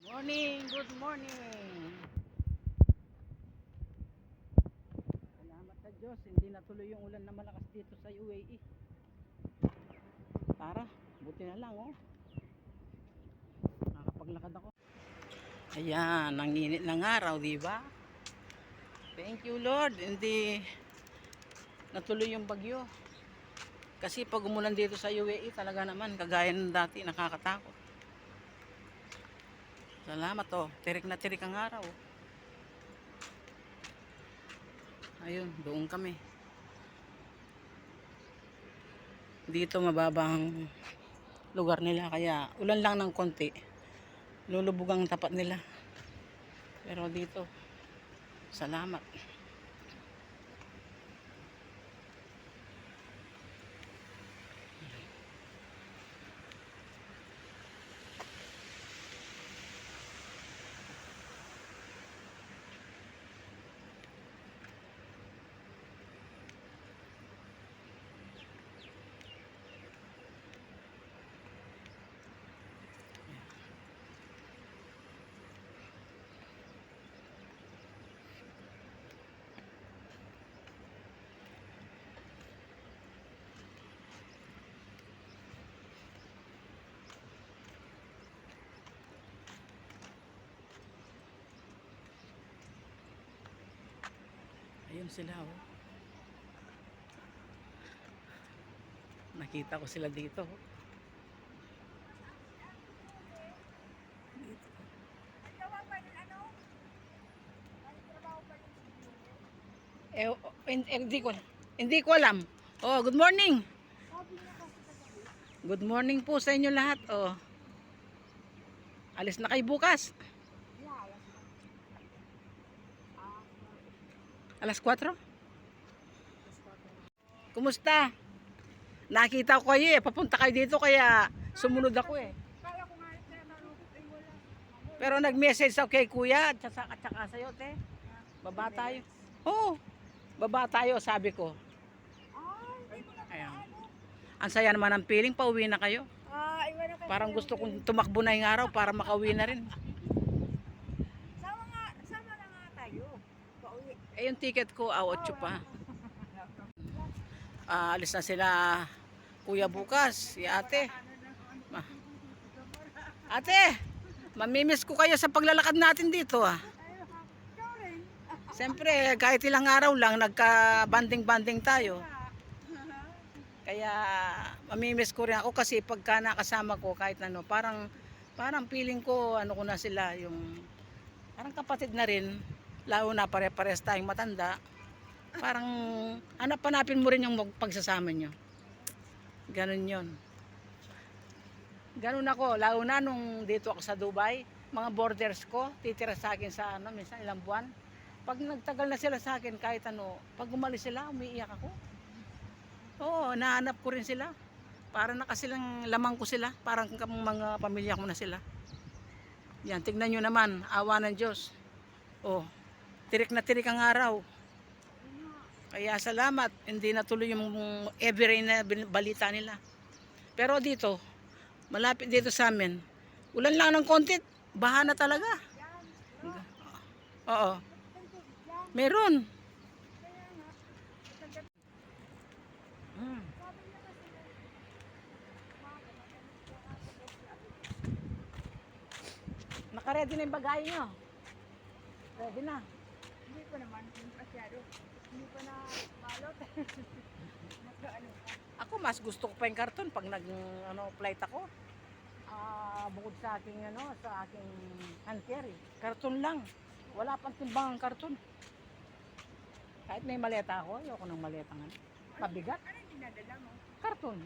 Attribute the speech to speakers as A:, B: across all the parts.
A: Morning, good morning. Salamat sa Diyos, hindi natuloy yung ulan na malakas dito sa UAE. Tara, buti na lang oh. Nakapaglakad ako. Ayan, ang init ng araw, di ba? Thank you Lord, hindi natuloy yung bagyo. Kasi pag umulan dito sa UAE, talaga naman, kagaya ng dati, nakakatakot. Salamat oh, tirik na tirik ang araw. Ayun, doon kami. Dito mababang lugar nila, kaya ulan lang ng konti. Lulubog ang tapat nila. Pero dito, salamat. Ayun sila oh. Nakita ko sila dito. Dito. Hindi ko alam. Oh, good morning. Good morning po sa inyo lahat. Oh. Alis na kayo bukas. Alas 4? Kumusta? Nakita ko kayo eh. Papunta kayo dito kaya sumunod ako eh. Pero nag-message ako kay kuya at saka sa'yo, te. Baba tayo. Oo. Baba tayo, sabi ko. Ayan. Ang saya naman ang feeling, pauwi na kayo. Parang gusto kong tumakbo na yung araw para makauwi na rin.
B: Sama na nga tayo. Pauwi.
A: Eh yung ticket ko, 8 pa. Alis na sila kuya bukas, si ate. Ate, mamimiss ko kayo sa paglalakad natin dito ah. Siyempre, kahit ilang araw lang, nagka-banding-banding tayo. Kaya, mamimiss ko rin ako kasi pagka nakasama ko, kahit ano, parang feeling ko, ano ko na sila, yung, parang kapatid na rin, lalo na pare-pares tayong matanda, parang, hanap-hanapin mo rin yung pagsasama nyo. Ganun yon. Ganun ako, lalo na nung dito ako sa Dubai, mga borders ko, titira sa akin sa, ano, minsan ilang buwan. Pag nagtagal na sila sa akin, kahit ano, pag umalis sila, umiiyak ako. Oo, nahanap ko rin sila. Para nakasilang lamang ko sila. Parang mga pamilya ko na sila. Yan, tignan nyo naman. Awa ng Diyos. Oh, tirik na tirik ang araw. Kaya salamat. Hindi natuloy yung every na balita nila. Pero dito, malapit dito sa amin, ulan lang ng konti. Baha na talaga. Oo. Meron. Hmm. Naka-ready na yung bagay nyo. Ready na.
B: Hindi pa naman masyado. Hindi pa na balot. Magkaano pa.
A: Ako mas gusto ko pa yung karton pag flight ako. Bukod sa aking sa aking hand carry. Karton lang. Wala pang timbangang karton. Kahit may maleta ako, ayoko ng maleta nga. Mabigat.
B: Ano yung dinadala mo?
A: Karton.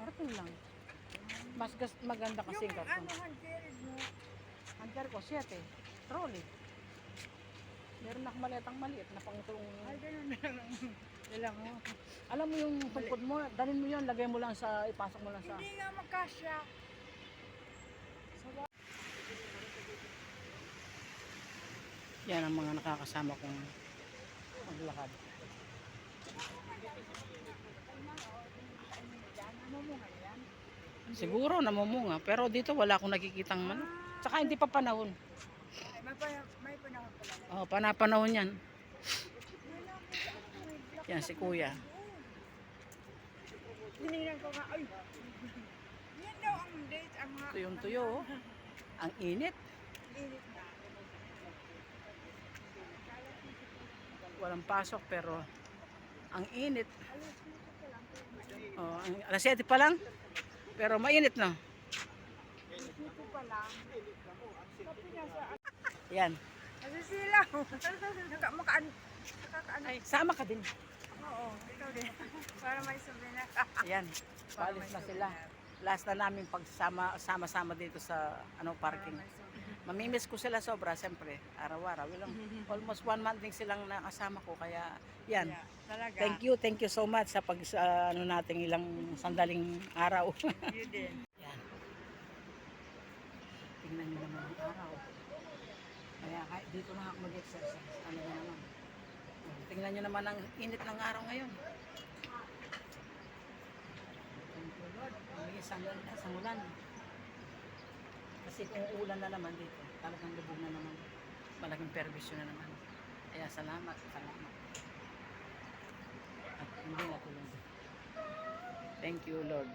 A: Karton lang. Maganda kasi yung karton.
B: Ano hand-carried mo?
A: Hand carry ko 7. Trolley. Meron akong maletang maliit na pangtong.
B: Ay, ganun na lang. Dala mo.
A: Alam mo yung tungkod mo, dalhin mo yun, lagay mo lang sa, ipasok mo lang sa.
B: Hindi nga magkasya.
A: Yan ang mga nakakasama kong maglakad.
B: Ano mo nga yan?
A: Siguro namumunga. Pero dito wala akong nakikitang manok. Tsaka hindi pa panahon.
B: Ay, may panahon pala.
A: Oh, panapanahon yan. Yan si kuya.
B: Tinignan ko nga, ay, yan daw ang date, ang mga
A: Tuyong tuyo. Oh. Ang init.
B: init na.
A: Walang pasok pero ang init.
B: Alas dito pa lang.
A: Oh, alas 7 pa lang. Pero mainit na.
B: Dito pa lang. Kapag nasa,
A: Yan.
B: nasisilaw. Nakakaan.
A: Ay, sama ka din.
B: Oo, ikaw din. Para may souvenir.
A: Ayan. Paalis na sila. Last na namin sama-sama dito sa parking. Mamimiss ko sila sobra, siyempre. Araw-araw. Almost 1 month din silang nakasama ko. Kaya, yan.
B: Talaga.
A: Thank you so much sa nating ilang sandaling araw.
B: You din.
A: Yan. Tingnan nyo naman ang araw. Kaya kahit dito na ako mag-exercise. Ano na naman. Tingnan nyo naman ang init ng araw ngayon. Thank you Lord. Umiis ang ulan. Kasi kung ulan na naman dito, talagang lubog na naman. Malaking perwisyo na naman. Kaya salamat. At hindi na tulong. Thank you Lord.